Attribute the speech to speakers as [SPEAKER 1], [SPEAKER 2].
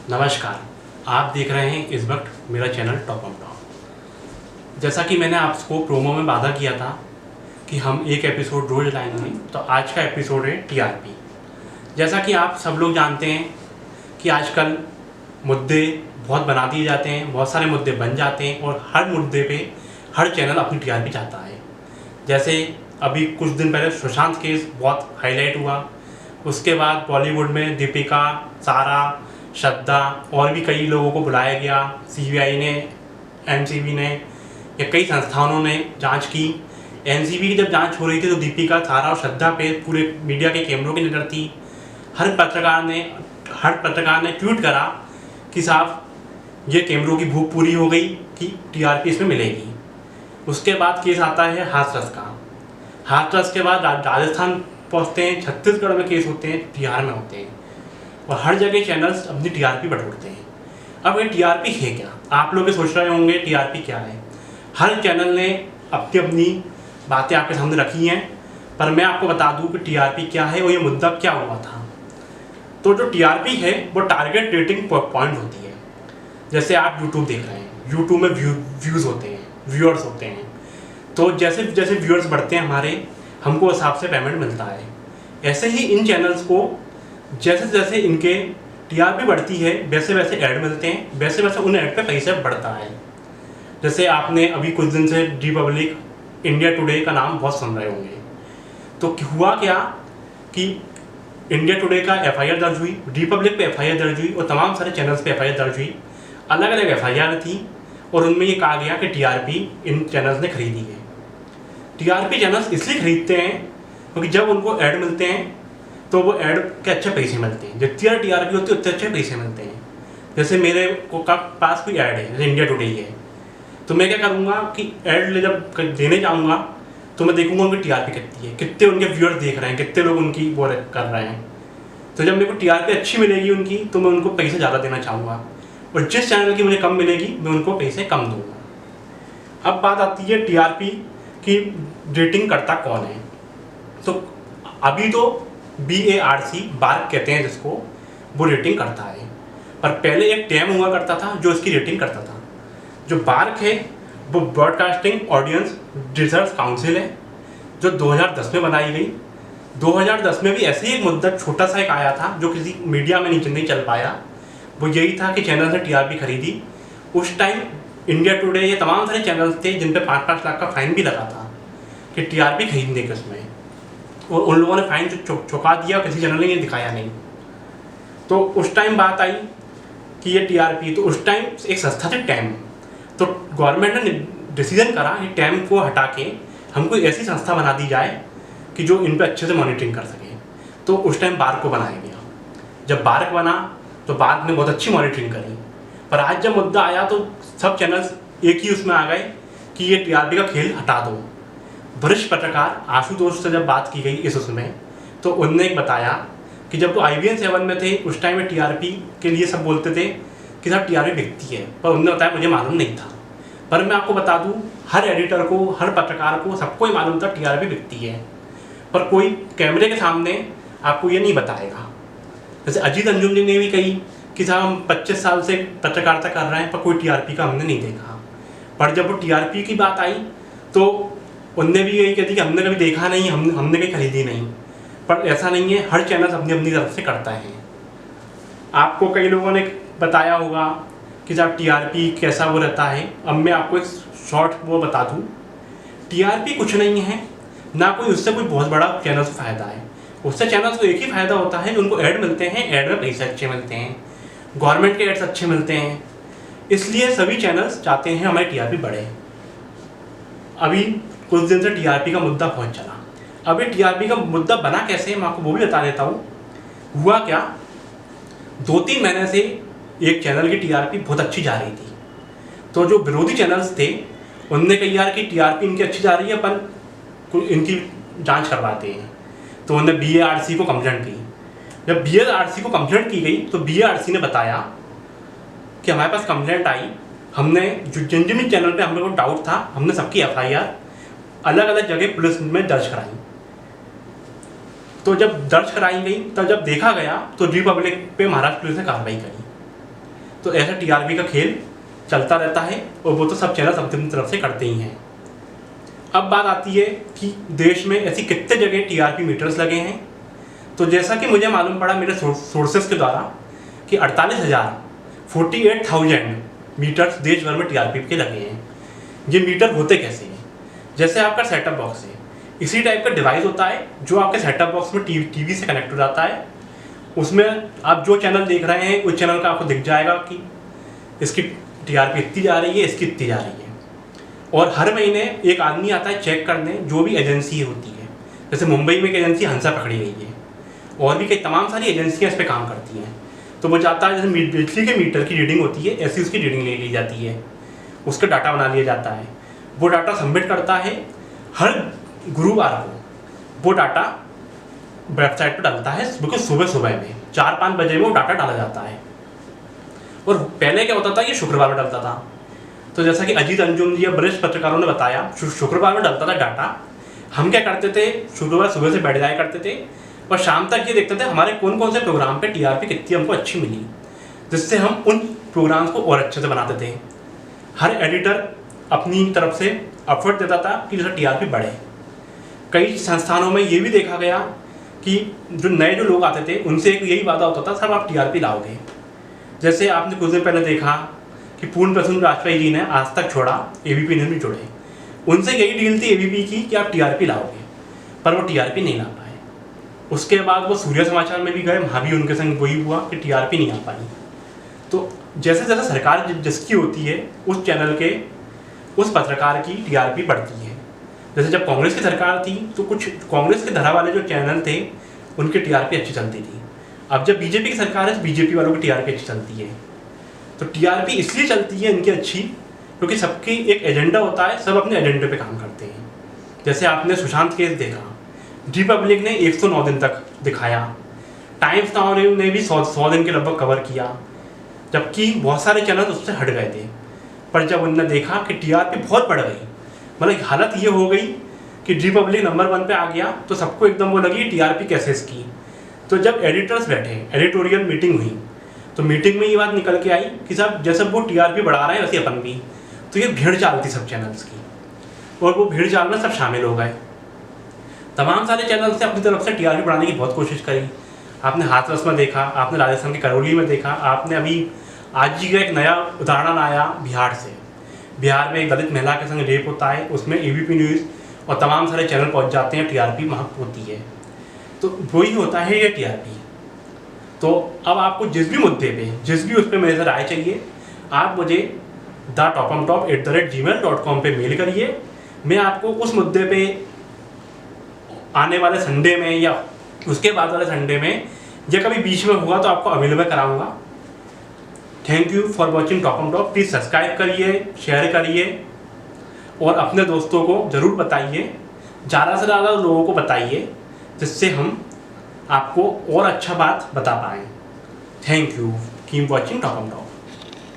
[SPEAKER 1] नमस्कार, आप देख रहे हैं इस वक्त मेरा चैनल टॉप ऑफ टॉप। जैसा कि मैंने आपको प्रोमो में वादा किया था कि हम एक एपिसोड रोज लाएंगे, तो आज का एपिसोड है टीआरपी। जैसा कि आप सब लोग जानते हैं कि आजकल मुद्दे बहुत बना दिए जाते हैं, बहुत सारे मुद्दे बन जाते हैं और हर मुद्दे पे हर चैनल अपनी टीआरपी चाहता है। जैसे अभी कुछ दिन पहले सुशांत केस बहुत हाईलाइट हुआ, उसके बाद बॉलीवुड में दीपिका, सारा, श्रद्धा और भी कई लोगों को बुलाया गया। सीबीआई ने, एनसीबी ने या कई संस्थानों ने जांच की। एनसीबी की जब जांच हो रही थी तो दीपिका, सारा और श्रद्धा पे पूरे मीडिया के कैमरों की नज़र थी। हर पत्रकार ने ट्वीट करा कि साहब ये कैमरों की भूख पूरी हो गई कि टीआरपी इसमें मिलेगी। उसके बाद केस आता है हाथरस का। हाथरस के बाद राजस्थान पहुँचते हैं, छत्तीसगढ़ में केस होते हैं, बिहार में होते हैं और हर जगह चैनल्स अपनी टीआरपी बढ़ाते हैं। अब ये टीआरपी है क्या? आप लोग सोच रहे होंगे टीआरपी क्या है। हर चैनल ने अपनी अपनी बातें आपके सामने रखी हैं, पर मैं आपको बता दूं कि टीआरपी क्या है और ये मुद्दा क्या हुआ था। तो जो टीआरपी है वो टारगेट रेटिंग पॉइंट होती है। जैसे आप यूट्यूब देख रहे हैं, यूट्यूब में व्यूज़ होते हैं, व्यूअर्स होते हैं। तो जैसे जैसे व्यूअर्स बढ़ते हैं हमारे, हमको उस हिसाब से पेमेंट मिलता है। ऐसे ही इन चैनल्स को जैसे जैसे इनके टीआरपी बढ़ती है वैसे वैसे ऐड मिलते हैं, वैसे वैसे उन ऐड पे पैसे बढ़ता है। जैसे आपने अभी कुछ दिन से रिपब्लिक, इंडिया टुडे का नाम बहुत सुन रहे होंगे। तो हुआ क्या कि इंडिया टुडे का एफआईआर दर्ज हुई, रिपब्लिक पे एफआईआर दर्ज हुई और तमाम सारे चैनल्स पे एफआईआर दर्ज हुई। अलग अलग एफआईआर थी और उनमें ये कहा गया कि टीआरपी इन चैनल्स ने खरीदी है। टीआरपी चैनल्स इसलिए खरीदते हैं क्योंकि जब उनको ऐड मिलते हैं तो वो ऐड के अच्छे पैसे मिलते हैं। जितनी टीआरपी होती है उतने अच्छे पैसे मिलते हैं। जैसे मेरे को पास कोई ऐड है, जैसे इंडिया टुडे ही है, तो मैं क्या करूँगा कि ऐड जब देने जाऊँगा तो मैं देखूँगा उनकी टीआरपी कितनी है, कितने उनके व्यूअर्स देख रहे हैं, कितने लोग उनकी वो कर रहे हैं। तो जब मेरे को टीआरपी अच्छी मिलेगी उनकी तो मैं उनको पैसे ज़्यादा देना चाहूँगा और जिस चैनल की मुझे कम मिलेगी मैं उनको पैसे कम दूँगा। अब बात आती है टीआरपी की रेटिंग करता कौन है। तो अभी तो BARC, बार्क कहते हैं जिसको, वो रेटिंग करता है। पर पहले एक टैम हुआ करता था जो इसकी रेटिंग करता था। जो बार्क है वो ब्रॉडकास्टिंग ऑडियंस रिसर्च काउंसिल है, जो 2010 में बनाई गई। 2010 में भी ऐसे ही एक मुद्दा छोटा सा एक आया था जो किसी मीडिया में नहीं चल पाया। वो यही था कि चैनल ने टीआरपी खरीदी। उस टाइम इंडिया टुडे, ये तमाम सारे चैनल्स थे जिन पर 5-5 लाख का फाइन भी लगा था कि टीआरपी खरीदने के उसमें, और उन लोगों ने फाइन चुका दिया, किसी चैनल ने ये दिखाया नहीं। तो उस टाइम बात आई कि ये टीआरपी, तो उस टाइम एक संस्था थी टैम। तो गवर्नमेंट ने डिसीजन करा कि टैम को हटा के हमको ऐसी संस्था बना दी जाए कि जो इन पर अच्छे से मॉनिटरिंग कर सके। तो उस टाइम बार्क को बनाया गया। जब बार्क बना तो बार्क ने बहुत अच्छी मॉनिटरिंग करी। पर आज जब मुद्दा आया तो सब चैनल्स एक ही उसमें आ गए कि ये टीआरपी का खेल हटा दो। वरिष्ठ पत्रकार आशुतोष से जब बात की गई इस उसमें, तो उनने एक बताया कि जब वो IBN 7 में थे उस टाइम में टीआरपी के लिए सब बोलते थे कि साहब टीआरपी बिकती है, पर उन्होंने बताया मुझे मालूम नहीं था। पर मैं आपको बता दूं, हर एडिटर को, हर पत्रकार को, सबको ही मालूम था टीआरपी बिकती है, पर कोई कैमरे के सामने आपको ये नहीं बताएगा। जैसे अजीत अंजुम जी ने भी कही कि साहब हम 25 साल से पत्रकारिता कर रहे हैं पर कोई टीआरपी का हमने नहीं देखा। पर जब वो टीआरपी की बात आई तो उनने भी यही कहती कि हमने कभी देखा नहीं, हमने कहीं खरीदी नहीं। पर ऐसा नहीं है, हर चैनल अपनी अपनी तरफ से करता है। आपको कई लोगों ने बताया होगा कि साहब टीआरपी कैसा वो रहता है। अब मैं आपको एक शॉर्ट वो बता दूं, टीआरपी कुछ नहीं है, ना कोई उससे कोई बहुत बड़ा चैनल से फ़ायदा है। उससे चैनल को एक ही फ़ायदा होता है, उनको ऐड मिलते हैं, ऐड में पैसे अच्छे मिलते हैं, गवर्नमेंट के एड्स अच्छे मिलते हैं। इसलिए सभी चैनल्स चाहते हैं हमारी टीआरपी बढ़े। अभी कुछ दिन से टीआरपी का मुद्दा बहुत चला। अभी टीआरपी का मुद्दा बना कैसे, मैं आपको वो भी बता देता हूँ। हुआ क्या, 2-3 महीने से एक चैनल की टीआरपी बहुत अच्छी जा रही थी। तो जो विरोधी चैनल्स थे उनने कही यार कि टीआरपी इनकी अच्छी जा रही है, अपन इनकी जांच करवाते हैं। तो उन्होंने BARC को कंप्लेंट की। जब BARC को कंप्लेंट की गई तो BARC ने बताया कि हमारे पास कंप्लेंट आई, हमने जिन जिन चैनल पे हम लोगों को डाउट था हमने सबकी FIR अलग अलग जगह पुलिस में दर्ज कराई। तो जब दर्ज कराई गई तब जब देखा गया तो रिपब्लिक पे महाराष्ट्र पुलिस ने कार्रवाई करी। तो ऐसा टीआरपी का खेल चलता रहता है और वो तो सब चैनल अपनी तरफ से करते ही हैं। अब बात आती है कि देश में ऐसी कितने जगह टीआरपी मीटर्स लगे हैं। तो जैसा कि मुझे मालूम पड़ा मेरे सोर्सेस के द्वारा कि 48,000 मीटर्स देश भर में टीआरपी के लगे हैं। ये मीटर होते कैसे हैं? जैसे आपका सेटअप बॉक्स है, इसी टाइप का डिवाइस होता है जो आपके सेटअप बॉक्स में टीवी से कनेक्ट हो जाता है। उसमें आप जो चैनल देख रहे हैं उस चैनल का आपको दिख जाएगा कि इसकी टीआरपी इतनी जा रही है, इसकी इतनी जा रही है। और हर महीने एक आदमी आता है चेक करने, जो भी एजेंसी होती है। जैसे मुंबई में एक एजेंसी हंसा पकड़ी गई है और भी कई तमाम सारी एजेंसियाँ इस पर काम करती हैं। तो वो जाता है, जैसे बिजली के मीटर की रीडिंग होती है ऐसी उसकी रीडिंग ले ली जाती है, उसका डाटा बना लिया जाता है। वो डाटा सबमिट करता है हर गुरुवार को। वो डाटा वेबसाइट पर डालता है, बिल्कुल सुबह में 4-5 बजे में वो डाटा डाला जाता है। और पहले क्या होता था, ये शुक्रवार में डलता था। तो जैसा कि अजीत अंजुम जी या वरिष्ठ पत्रकारों ने बताया, शुक्रवार में डलता था डाटा। हम क्या करते थे, शुक्रवार सुबह से बैठ जाया करते थे और शाम तक ये देखते थे हमारे कौन कौन से प्रोग्राम पे टीआरपी कितनी हमको अच्छी मिली, जिससे हम उन प्रोग्राम्स को और अच्छे से बनाते थे। हर एडिटर अपनी तरफ से एफर्ट देता था कि जैसे टीआरपी बढ़े। कई संस्थानों में ये भी देखा गया कि जो लोग आते थे उनसे एक यही वादा होता था, सब आप टीआरपी लाओगे। जैसे आपने कुछ दिन पहले देखा कि पूर्ण प्रसून वाजपेयी जी ने आज तक छोड़ा, एबीपी ने भी जोड़े। उनसे यही डील थी एबीपी की कि आप टीआरपी लाओगे, पर वो टीआरपी नहीं ला पाए। उसके बाद वो सूर्य समाचार में भी गए, वहाँ भी उनके संग वही हुआ कि टीआरपी नहीं आ पाई। तो जैसे जैसे सरकार जिसकी होती है उस चैनल के, उस पत्रकार की टीआरपी बढ़ती है। जैसे जब कांग्रेस की सरकार थी तो कुछ कांग्रेस के धरा वाले जो चैनल थे उनकी टीआरपी अच्छी चलती थी। अब जब बीजेपी की सरकार है तो बीजेपी वालों की टीआरपी अच्छी चलती है। तो टीआरपी इसलिए चलती है इनकी अच्छी क्योंकि सबकी एक एजेंडा होता है, सब अपने एजेंडे पे काम करते हैं। जैसे आपने सुशांत केस देखा, रिपब्लिक ने 109 दिन तक दिखाया, टाइम्स नाउ ने भी 100 दिन के लगभग कवर किया, जबकि बहुत सारे चैनल उससे हट गए थे। पर जब उन्होंने देखा कि टीआरपी बहुत बढ़ गई, मतलब हालत ये हो गई कि रिपब्लिक नंबर 1 पे आ गया, तो सबको एकदम वो लगी टीआरपी कैसे इसकी। तो जब एडिटर्स बैठे, एडिटोरियल मीटिंग हुई, तो मीटिंग में ये बात निकल के आई कि साहब जैसे वो टीआरपी बढ़ा रहे हैं वैसे अपन भी। तो ये भीड़ चाल थी सब चैनल्स की, और वो भीड़ चाल में सब शामिल हो गए। तमाम सारे चैनल से अपनी तरफ से टीआरपी बढ़ाने की बहुत कोशिश करी। आपने हाथरस में देखा, आपने राजस्थान के करौली में देखा, आपने अभी आज ही का एक नया उदाहरण आया बिहार से। बिहार में एक दलित महिला के संग रेप होता है, उसमें एबीपी न्यूज़ और तमाम सारे चैनल पहुंच जाते हैं, टीआरपी वहाँ होती है। तो वही होता है ये टीआरपी। तो अब आपको जिस भी मुद्दे पे, जिस भी उस पर मेरे से राय चाहिए, आप मुझे thetopamtop@gmail.com पे मेल करिए। मैं आपको उस मुद्दे पे आने वाले संडे में या उसके बाद वाले संडे में या कभी बीच में होगा तो आपको अवेलेबल कराऊंगा। Thank you for watching top on top. Please subscribe करिए, शेयर करिए और अपने दोस्तों को ज़रूर बताइए, ज़्यादा से ज़्यादा लोगों को बताइए, जिससे हम आपको और अच्छा बात बता पाएँ। Thank you, keep watching top on top.